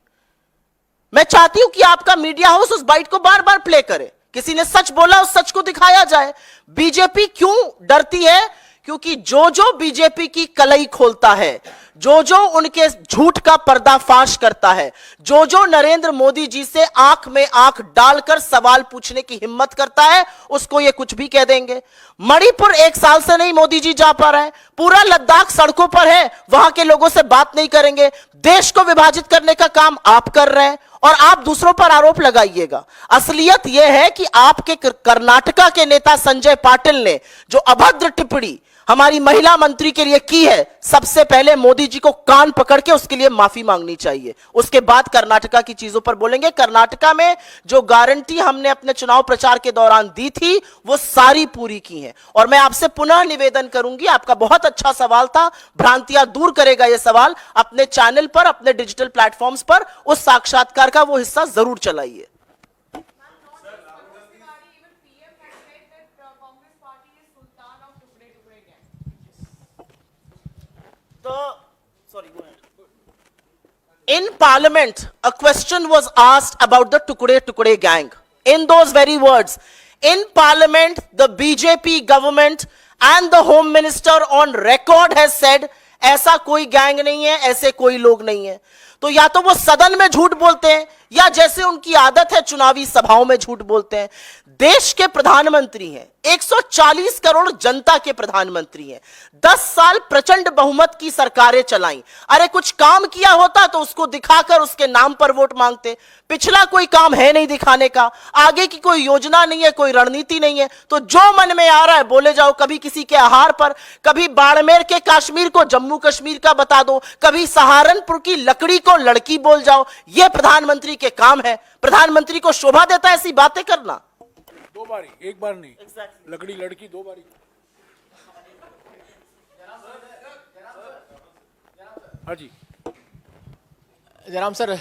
मैं चाहती हूं कि आपका मीडिया हाउस उस बाइट को बार बार प्ले करे, किसी ने सच बोला उस सच को दिखाया जाए। बीजेपी क्यों डरती है? क्योंकि जो जो बीजेपी की कलई खोलता है, जो जो उनके झूठ का पर्दाफाश करता है, जो जो नरेंद्र मोदी जी से आंख में आंख डालकर सवाल पूछने की हिम्मत करता है, उसको ये कुछ भी कह देंगे। मणिपुर 1 साल से नहीं मोदी जी जा पा रहे हैं, पूरा लद्दाख सड़कों पर है, वहां के लोगों से बात नहीं करेंगे। देश को विभाजित करने का काम आप कर रहे हैं और आप दूसरों पर आरोप लगाइएगा। असलियत यह है कि आपके कर्नाटका के नेता संजय पाटिल ने जो अभद्र टिप्पणी हमारी महिला मंत्री के लिए की है, सबसे पहले मोदी जी को कान पकड़ के उसके लिए माफी मांगनी चाहिए, उसके बाद कर्नाटका की चीजों पर बोलेंगे। कर्नाटका में जो गारंटी हमने अपने चुनाव प्रचार के दौरान दी थी वो सारी पूरी की है। और मैं आपसे पुनः निवेदन करूंगी, आपका बहुत अच्छा सवाल था, भ्रांतियां दूर करेगा यह सवाल, अपने चैनल पर, अपने डिजिटल प्लेटफॉर्म्स पर उस साक्षात्कार का वो हिस्सा जरूर चलाइए। In Parliament, a question was asked about the Tukde gang. In those very words, in Parliament, the BJP government and the Home Minister on record has said, ऐसा कोई गैंग नहीं है, ऐसे कोई लोग नहीं है। तो या तो वो सदन में झूठ बोलते हैं या जैसे उनकी आदत है चुनावी सभाओं में झूठ बोलते हैं। देश के प्रधानमंत्री हैं, 140 करोड़ जनता के प्रधानमंत्री हैं, 10 साल प्रचंड बहुमत की सरकारें चलाई। अरे कुछ काम किया होता तो उसको दिखाकर उसके नाम पर वोट मांगते। पिछला कोई काम है नहीं दिखाने का, आगे की कोई योजना नहीं है, कोई रणनीति नहीं है, तो जो मन में आ रहा है बोले जाओ। कभी किसी के आहार पर, कभी बाड़मेर के कश्मीर को जम्मू कश्मीर का बता दो, कभी सहारनपुर की लकड़ी को लड़की बोल जाओ। यह प्रधानमंत्री के काम है। प्रधानमंत्री को शोभा देता है ऐसी बातें करना? 2 बारी, 1 बार नहीं। लकड़ी लड़की 2 बारी। हाँ जी जयराम सर,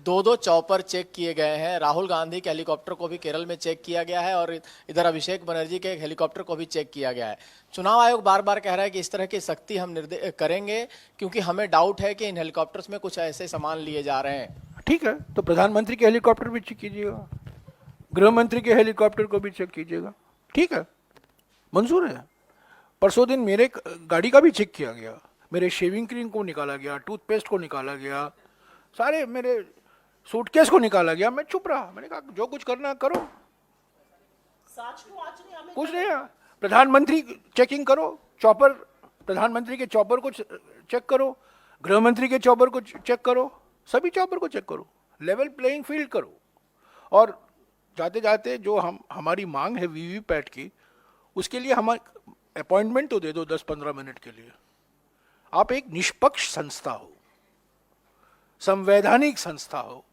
2 चॉपर चेक किए गए हैं। राहुल गांधी के हेलीकॉप्टर को भी केरल में चेक किया गया है और इधर अभिषेक बनर्जी के हेलीकॉप्टर को भी चेक किया गया है। चुनाव आयोग बार बार कह रहा है कि इस तरह की सख्ती हम करेंगे क्योंकि हमें डाउट है कि इन हेलीकॉप्टर्स में कुछ ऐसे सामान लिए जा रहे हैं। ठीक है, तो प्रधानमंत्री के हेलीकॉप्टर भी चेक कीजिएगा, गृह मंत्री के हेलीकॉप्टर को भी चेक कीजिएगा। ठीक है, मंजूर है। परसों दिन मेरे गाड़ी का भी चेक किया गया, मेरे शेविंग क्रीम को निकाला गया, टूथपेस्ट को निकाला गया, सारे मेरे सूटकेस को निकाला गया। मैं चुप रहा, मैंने कहा जो कुछ करना करो, कुछ नहीं। प्रधानमंत्री चेकिंग करो, चॉपर, प्रधानमंत्री के चॉपर को चेक करो, गृह मंत्री के चॉपर को चेक करो, सभी चॉपर को चेक करो, लेवल प्लेइंग फील्ड करो। और जाते जाते जो हमारी मांग है वीवीपैट की, उसके लिए हम अपॉइंटमेंट तो दे दो 10-15 मिनट के लिए। आप एक निष्पक्ष संस्था हो, संवैधानिक संस्था हो,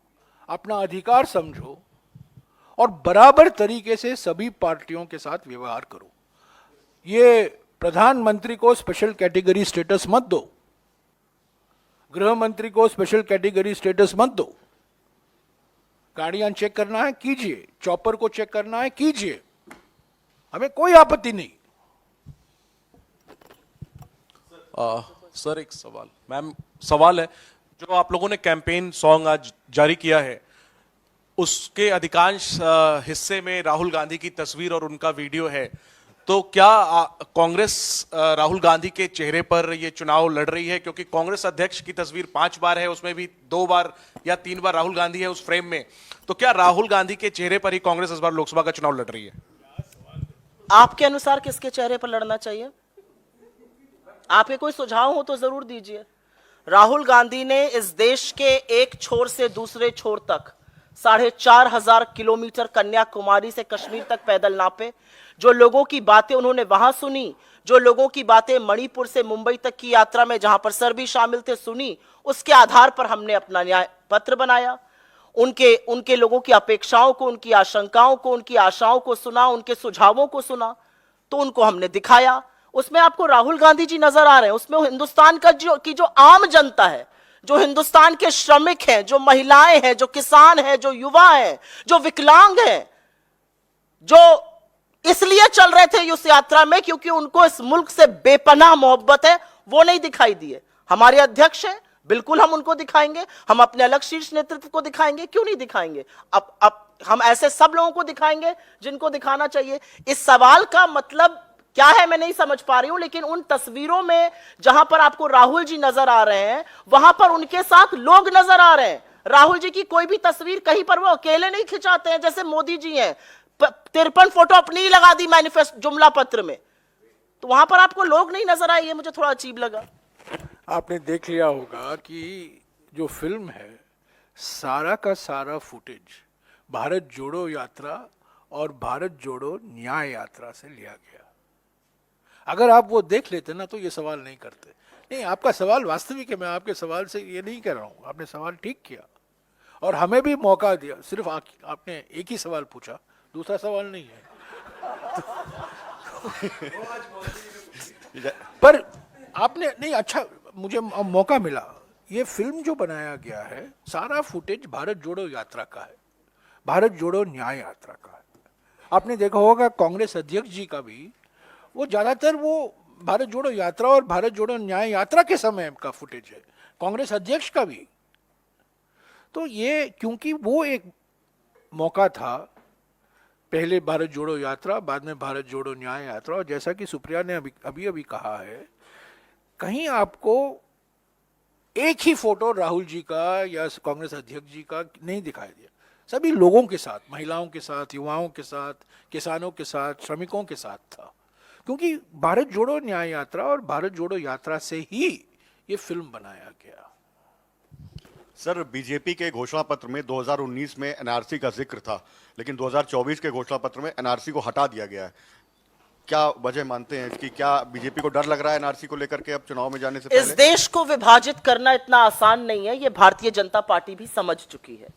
अपना अधिकार समझो और बराबर तरीके से सभी पार्टियों के साथ व्यवहार करो। ये प्रधानमंत्री को स्पेशल कैटेगरी स्टेटस मत दो, गृह मंत्री को स्पेशल कैटेगरी स्टेटस मत दो। गाड़ियां चेक करना है कीजिए, चॉपर को चेक करना है कीजिए, हमें कोई आपत्ति नहीं। सर एक सवाल, मैम सवाल है, जो आप लोगों ने कैंपेन सॉन्ग आज जारी किया है उसके अधिकांश हिस्से में राहुल गांधी की तस्वीर और उनका वीडियो है। तो क्या कांग्रेस राहुल गांधी के चेहरे पर ये चुनाव लड़ रही है? क्योंकि कांग्रेस अध्यक्ष की तस्वीर 5 बार है, उसमें भी 2 बार या 3 बार राहुल गांधी है उस फ्रेम में। तो क्या राहुल गांधी के चेहरे पर ही कांग्रेस इस बार लोकसभा का चुनाव लड़ रही है? आपके अनुसार किसके चेहरे पर लड़ना चाहिए? आपके कोई सुझाव हो तो जरूर दीजिए। राहुल गांधी ने इस देश के एक छोर से दूसरे छोर तक 4,500 किलोमीटर कन्याकुमारी से कश्मीर तक पैदल नापे। जो लोगों की बातें उन्होंने वहां सुनी, जो लोगों की बातें मणिपुर से मुंबई तक की यात्रा में जहां पर सर भी शामिल थे सुनी, उसके आधार पर हमने अपना न्याय पत्र बनाया। उनके लोगों की अपेक्षाओं को, उनकी आशंकाओं को, उनकी आशाओं को सुना, उनके सुझावों को सुना, तो उनको हमने दिखाया। उसमें आपको राहुल गांधी जी नजर आ रहे हैं, उसमें हिंदुस्तान का जो आम जनता है, जो हिंदुस्तान के श्रमिक हैं, जो महिलाएं हैं, जो किसान हैं, जो युवा हैं, जो विकलांग हैं, जो इसलिए चल रहे थे इस यात्रा में क्योंकि उनको इस मुल्क से बेपनाह मोहब्बत है, वो नहीं दिखाई दिए। हमारे अध्यक्ष हैं, बिल्कुल हम उनको दिखाएंगे, हम अपने अलग शीर्ष नेतृत्व को दिखाएंगे, क्यों नहीं दिखाएंगे? अब हम ऐसे सब लोगों को दिखाएंगे जिनको दिखाना चाहिए। इस सवाल का मतलब क्या है मैं नहीं समझ पा रही हूं, लेकिन उन तस्वीरों में जहां पर आपको राहुल जी नजर आ रहे हैं, वहां पर उनके साथ लोग नजर आ रहे हैं। राहुल जी की कोई भी तस्वीर कहीं पर वो अकेले नहीं खिंचाते हैं जैसे मोदी जी हैं। 53 फोटो अपनी ही लगा दी मैनिफेस्टो जुमला पत्र में, तो वहां पर आपको लोग नहीं नजर आए, ये मुझे थोड़ा अजीब लगा। आपने देख लिया होगा कि जो फिल्म है, सारा का सारा फुटेज भारत जोड़ो यात्रा और भारत जोड़ो न्याय यात्रा से लिया गया। अगर आप वो देख लेते ना तो ये सवाल नहीं करते। नहीं, आपका सवाल वास्तविक है, मैं आपके सवाल से ये नहीं कर रहा हूँ, आपने सवाल ठीक किया और हमें भी मौका दिया। सिर्फ आपने एक ही सवाल पूछा, दूसरा सवाल नहीं है। पर आपने नहीं, अच्छा मुझे मौका मिला। ये फिल्म जो बनाया गया है, सारा फुटेज भारत जोड़ो यात्रा का है, भारत जोड़ो न्याय यात्रा का है। आपने देखा होगा कांग्रेस अध्यक्ष जी का भी, वो ज्यादातर वो भारत जोड़ो यात्रा और भारत जोड़ो न्याय यात्रा के समय का फुटेज है, कांग्रेस अध्यक्ष का भी। तो ये क्योंकि वो एक मौका था, पहले भारत जोड़ो यात्रा, बाद में भारत जोड़ो न्याय यात्रा, और जैसा कि सुप्रिया ने अभी कहा है, कहीं आपको एक ही फोटो राहुल जी का या कांग्रेस अध्यक्ष जी का नहीं दिखाई दिया। सभी लोगों के साथ, महिलाओं के साथ, युवाओं के साथ, किसानों के साथ, श्रमिकों के साथ था, क्योंकि भारत जोड़ो न्याय यात्रा और भारत जोड़ो यात्रा से ही ये फिल्म बनाया गया। सर, बीजेपी के घोषणा पत्र में 2019 में एनआरसी का जिक्र था, लेकिन 2024 के घोषणा पत्र में एनआरसी को हटा दिया गया है। क्या वजह मानते हैं कि क्या बीजेपी को डर लग रहा है एनआरसी को लेकर के अब चुनाव में जाने से पहले? इस देश को विभाजित करना इतना आसान नहीं है, ये भारतीय जनता पार्टी भी समझ चुकी है।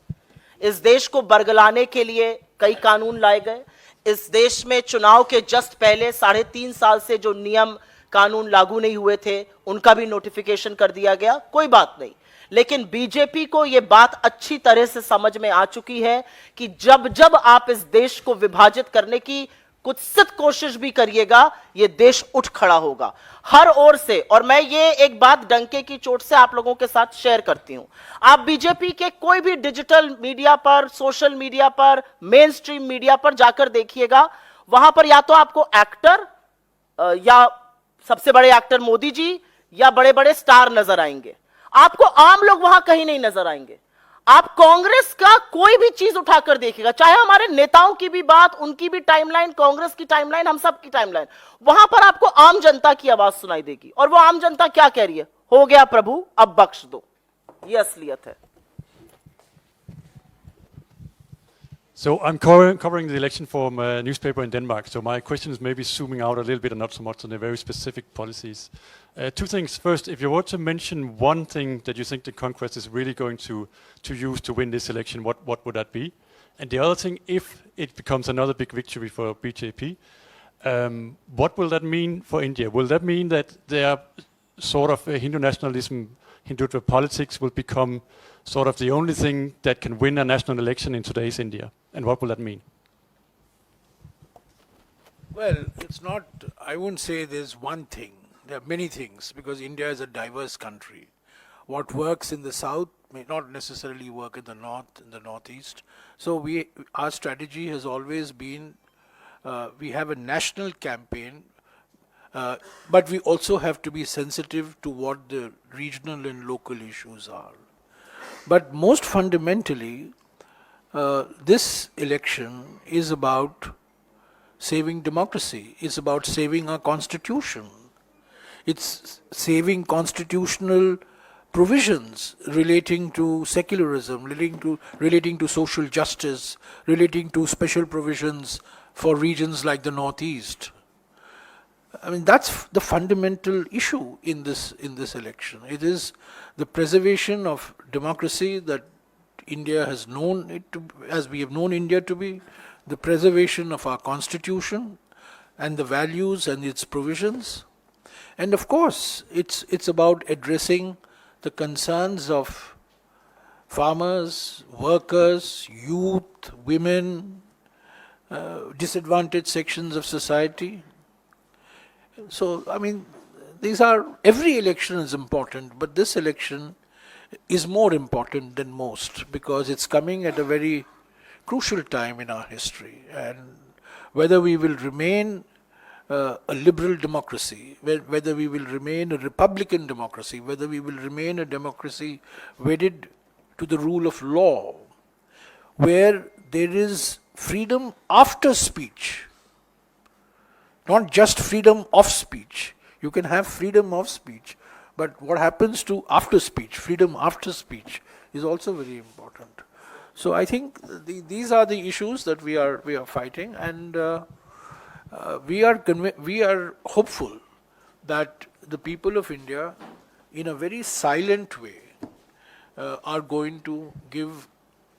इस देश को बरगलाने के लिए कई कानून लाए गए। इस देश में चुनाव के जस्ट पहले 3.5 साल से जो नियम कानून लागू नहीं हुए थे, उनका भी नोटिफिकेशन कर दिया गया। कोई बात नहीं, लेकिन बीजेपी को यह बात अच्छी तरह से समझ में आ चुकी है कि जब जब आप इस देश को विभाजित करने की कुत्सित कोशिश भी करिएगा, यह देश उठ खड़ा होगा हर ओर से। और मैं ये एक बात डंके की चोट से आप लोगों के साथ शेयर करती हूं। आप बीजेपी के कोई भी डिजिटल मीडिया पर, सोशल मीडिया पर, मेन स्ट्रीम मीडिया पर जाकर देखिएगा, वहां पर या तो आपको एक्टर या सबसे बड़े एक्टर मोदी जी या बड़े बड़े स्टार नजर आएंगे, आपको आम लोग वहां कहीं नहीं नजर आएंगे। आप कांग्रेस का कोई भी चीज उठाकर देखिएगा, चाहे हमारे नेताओं की भी बात, उनकी भी टाइमलाइन, कांग्रेस की टाइमलाइन, हम सब की टाइमलाइन, वहां पर आपको आम जनता की आवाज सुनाई देगी। और वो आम जनता क्या कह रही है? हो गया प्रभु, अब बख्श दो। ये असलियत है। So I'm covering the election from a newspaper in Denmark. So my question is maybe zooming out a little bit and not so much on the very specific policies. Two things. First, if you were to mention one thing that you think the Congress is really going to use to win this election, what would that be? And the other thing, if it becomes another big victory for BJP, what will that mean for India? Will that mean that their sort of Hindu nationalism, Hindutva politics will become sort of the only thing that can win a national election in today's India? And what will that mean? Well, it's not, I wouldn't say there's one thing. There are many things, because India is a diverse country. What works in the south may not necessarily work in the north, in the northeast. So our strategy has always been we have a national campaign, but we also have to be sensitive to what the regional and local issues are. But most fundamentally, this election is about saving democracy, it's about saving our constitution. It's saving constitutional provisions relating to secularism, relating to social justice, relating to special provisions for regions like the Northeast. I mean, that's the fundamental issue in this election. It is the preservation of democracy that India has known it to, as we have known India to be, the preservation of our constitution and the values and its provisions. And of course, it's about addressing the concerns of farmers, workers, youth, women, disadvantaged sections of society. So, I mean, every election is important, but this election is more important than most because it's coming at a very crucial time in our history. And whether we will remain a liberal democracy, whether we will remain a republican democracy, whether we will remain a democracy wedded to the rule of law, where there is freedom after speech, not just freedom of speech. You can have freedom of speech, but what happens to after speech, freedom after speech, is also very important. So I think these are the issues that we are fighting, and we are hopeful that the people of India, in a very silent way, are going to give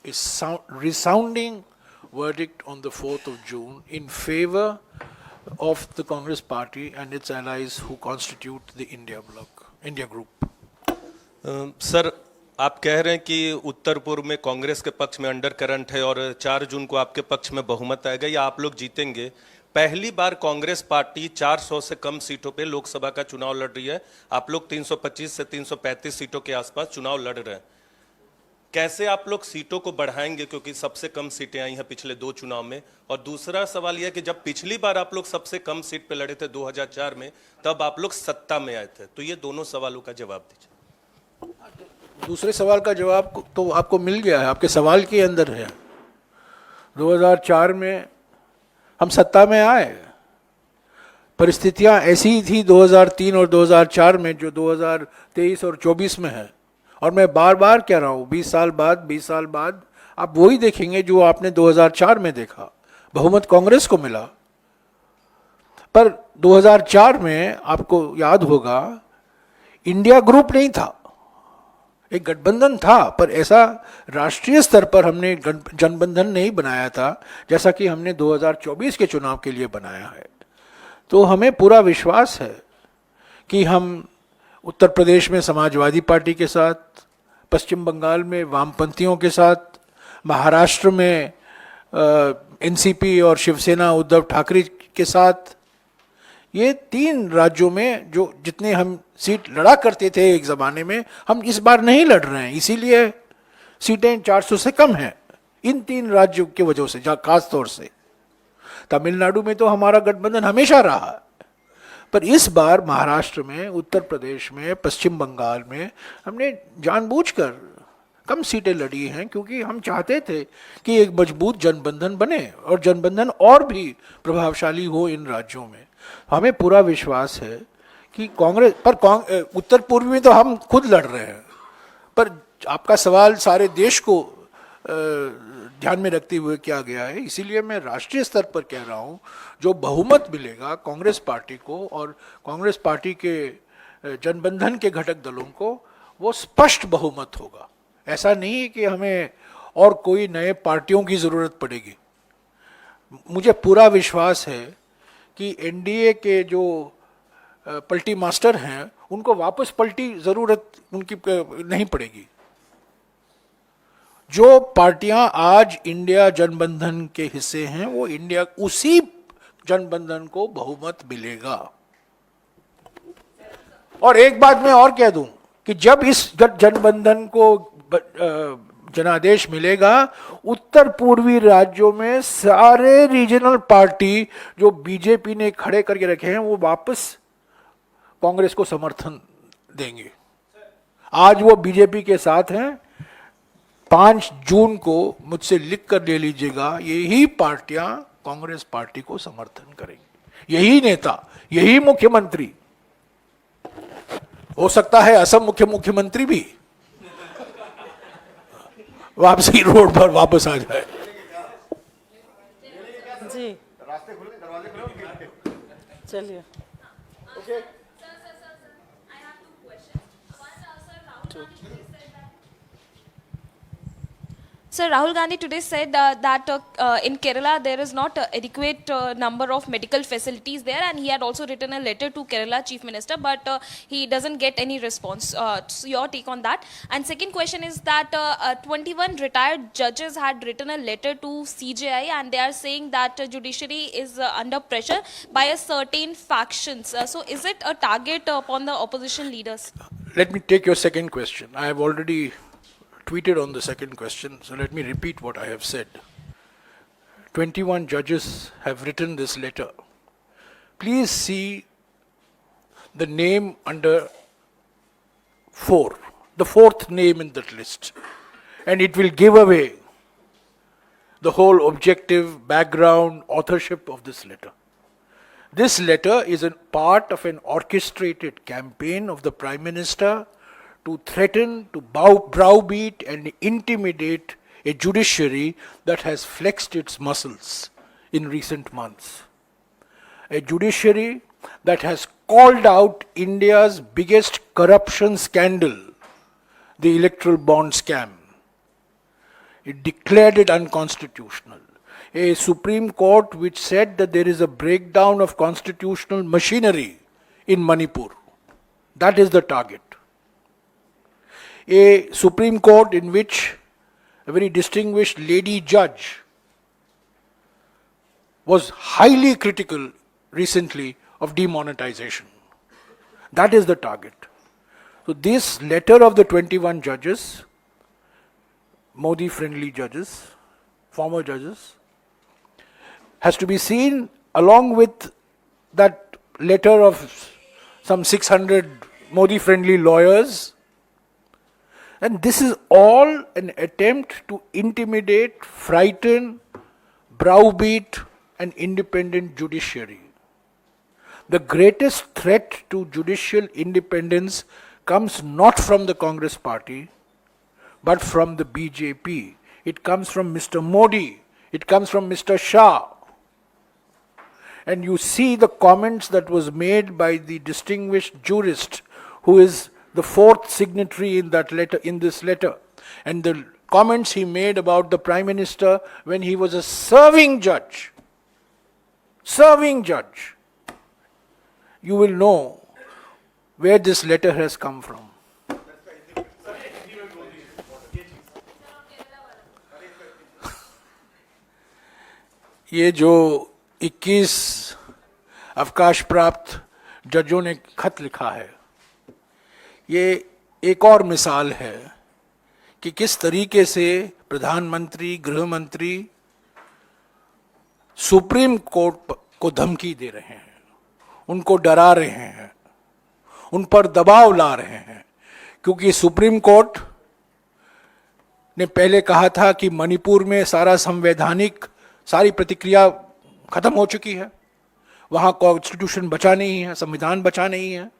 a resounding verdict on the 4th of June in favor of the Congress party and its allies who constitute the India group. Sir, आप कह रहे हैं कि उत्तर पूर्व में कांग्रेस के पक्ष में अंडर करंट है और 4 जून को आपके पक्ष में बहुमत आएगा या आप लोग जीतेंगे। पहली बार कांग्रेस पार्टी 400 से कम सीटों पे लोकसभा का चुनाव लड़ रही है, आप लोग 325 से 335 सीटों के आसपास चुनाव लड़ रहे हैं। कैसे आप लोग सीटों को बढ़ाएंगे, क्योंकि सबसे कम सीटें आई हैं पिछले 2 चुनाव में। और दूसरा सवाल यह कि जब पिछली बार आप लोग सबसे कम सीट पे लड़े थे 2004 में, तब आप लोग सत्ता में आए थे। तो ये दोनों सवालों का जवाब दीजिए। दूसरे सवाल का जवाब तो आपको मिल गया है, आपके सवाल के अंदर है। 2004 में हम सत्ता में आए, परिस्थितियां ऐसी ही थी 2003 और 2004 में जो 2023 और 24 में है। और मैं बार बार कह रहा हूं, 20 साल बाद आप वही देखेंगे जो आपने 2004 में देखा, बहुमत कांग्रेस को मिला। पर 2004 में आपको याद होगा, इंडिया ग्रुप नहीं था, एक गठबंधन था, पर ऐसा राष्ट्रीय स्तर पर हमने जनबंधन नहीं बनाया था जैसा कि हमने 2024 के चुनाव के लिए बनाया है। तो हमें पूरा विश्वास है कि हम उत्तर प्रदेश में समाजवादी पार्टी के साथ, पश्चिम बंगाल में वामपंथियों के साथ, महाराष्ट्र में एनसीपी और शिवसेना उद्धव ठाकरे के साथ, ये 3 राज्यों में जो जितने हम सीट लड़ा करते थे एक ज़माने में, हम इस बार नहीं लड़ रहे हैं। इसीलिए सीटें 400 से कम हैं इन 3 राज्यों की वजह से, खास तौर से। तमिलनाडु में तो हमारा गठबंधन हमेशा रहा, पर इस बार महाराष्ट्र में, उत्तर प्रदेश में, पश्चिम बंगाल में हमने जानबूझकर कम सीटें लड़ी हैं, क्योंकि हम चाहते थे कि एक मजबूत जनबंधन बने और जनबंधन और भी प्रभावशाली हो इन राज्यों में। हमें पूरा विश्वास है कि कांग्रेस पर उत्तर पूर्व में तो हम खुद लड़ रहे हैं, पर आपका सवाल सारे देश को ध्यान में रखते हुए किया गया है। इसीलिए मैं राष्ट्रीय स्तर पर कह रहा हूं, जो बहुमत मिलेगा कांग्रेस पार्टी को और कांग्रेस पार्टी के जनबंधन के घटक दलों को, वो स्पष्ट बहुमत होगा। ऐसा नहीं है कि हमें और कोई नए पार्टियों की जरूरत पड़ेगी। मुझे पूरा विश्वास है कि एनडीए के जो पलटी मास्टर हैं, उनको वापस पलटी जरूरत उनकी नहीं पड़ेगी। जो पार्टियां आज इंडिया जनबंधन के हिस्से हैं, वो इंडिया उसी जनबंधन को बहुमत मिलेगा। और एक बात मैं और कह दूं कि जब इस जनबंधन को जनादेश मिलेगा, उत्तर पूर्वी राज्यों में सारे रीजनल पार्टी जो बीजेपी ने खड़े करके रखे हैं वो वापस कांग्रेस को समर्थन देंगे। आज वो बीजेपी के साथ हैं। 5 जून को मुझसे लिख कर ले लीजिएगा, यही पार्टियां कांग्रेस पार्टी को समर्थन करेंगी, यही नेता, यही मुख्यमंत्री, हो सकता है असम मुख्यमंत्री भी वापसी रोड पर वापस आ जाए। जी चलिए। Sir, Rahul Gandhi today said that in Kerala there is not adequate number of medical facilities there, and he had also written a letter to Kerala Chief Minister, but he doesn't get any response. So your take on that? And second question is that 21 retired judges had written a letter to CJI, and they are saying that judiciary is under pressure by a certain factions. So is it a target upon the opposition leaders? Let me take your second question. I have already tweeted on the second question, so let me repeat what I have said. 21 judges have written this letter. Please see the name under 4, the 4th name in that list, and it will give away the whole objective background authorship of this letter. This letter is a part of an orchestrated campaign of the Prime Minister to threaten, to browbeat and intimidate a judiciary that has flexed its muscles in recent months. A judiciary that has called out India's biggest corruption scandal, the electoral bond scam. It declared it unconstitutional. A Supreme Court which said that there is a breakdown of constitutional machinery in Manipur. That is the target. A Supreme Court in which a very distinguished lady judge was highly critical recently of demonetization. That is the target. So this letter of the 21 judges, Modi-friendly judges, former judges, has to be seen along with that letter of some 600 Modi-friendly lawyers. And this is all an attempt to intimidate, frighten, browbeat an independent judiciary. The greatest threat to judicial independence comes not from the Congress party, but from the BJP. It comes from Mr. Modi. It comes from Mr. Shah. And you see the comments that was made by the distinguished jurist who is the 4th signatory in that letter, in this letter, and the comments he made about the Prime Minister when he was a serving judge, you will know where this letter has come from. ये जो 21 अवकाश प्राप्त जजों ने खत लिखा है, ये एक और मिसाल है कि किस तरीके से प्रधानमंत्री, गृह मंत्री सुप्रीम कोर्ट को धमकी दे रहे हैं, उनको डरा रहे हैं, उन पर दबाव ला रहे हैं, क्योंकि सुप्रीम कोर्ट ने पहले कहा था कि मणिपुर में सारी प्रतिक्रिया खत्म हो चुकी है, वहां कॉन्स्टिट्यूशन बचा नहीं है, संविधान बचा नहीं है।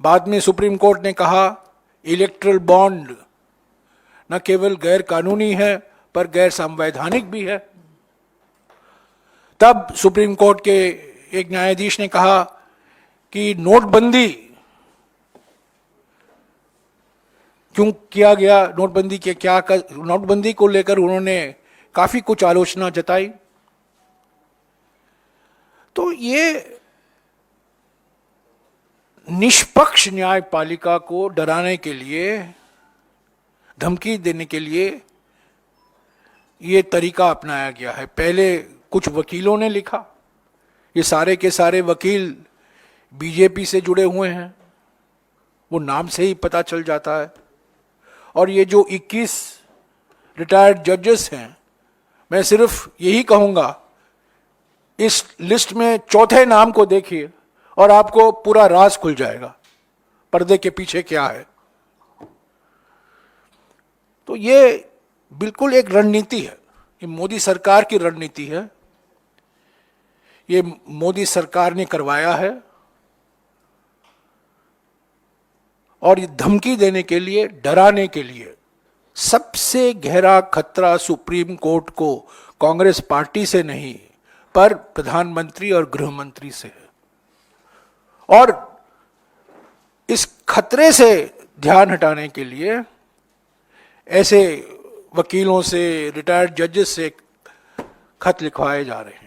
बाद में सुप्रीम कोर्ट ने कहा इलेक्ट्रल बॉन्ड न केवल गैर कानूनी है पर गैर संवैधानिक भी है। तब सुप्रीम कोर्ट के एक न्यायाधीश ने कहा कि नोटबंदी क्यों किया गया, नोटबंदी को लेकर उन्होंने काफी कुछ आलोचना जताई। तो ये निष्पक्ष न्यायपालिका को डराने के लिए, धमकी देने के लिए ये तरीका अपनाया गया है। पहले कुछ वकीलों ने लिखा, ये सारे के सारे वकील बीजेपी से जुड़े हुए हैं, वो नाम से ही पता चल जाता है। और ये जो 21 रिटायर्ड जजेस हैं, मैं सिर्फ यही कहूंगा, इस लिस्ट में चौथे नाम को देखिए और आपको पूरा राज खुल जाएगा, पर्दे के पीछे क्या है। तो ये बिल्कुल एक रणनीति है, ये मोदी सरकार की रणनीति है, ये मोदी सरकार ने करवाया है और ये धमकी देने के लिए, डराने के लिए। सबसे गहरा खतरा सुप्रीम कोर्ट को कांग्रेस पार्टी से नहीं पर प्रधानमंत्री और गृह मंत्री से है। और इस खतरे से ध्यान हटाने के लिए ऐसे वकीलों से, रिटायर्ड जजेस से खत लिखवाए जा रहे हैं।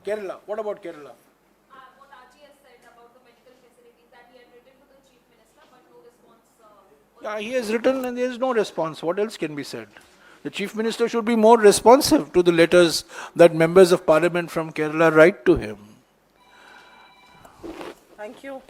Kerala, what about Kerala? Yeah, he has written and there is no response. What else can be said? The Chief Minister should be more responsive to the letters that members of Parliament from Kerala write to him. Thank you.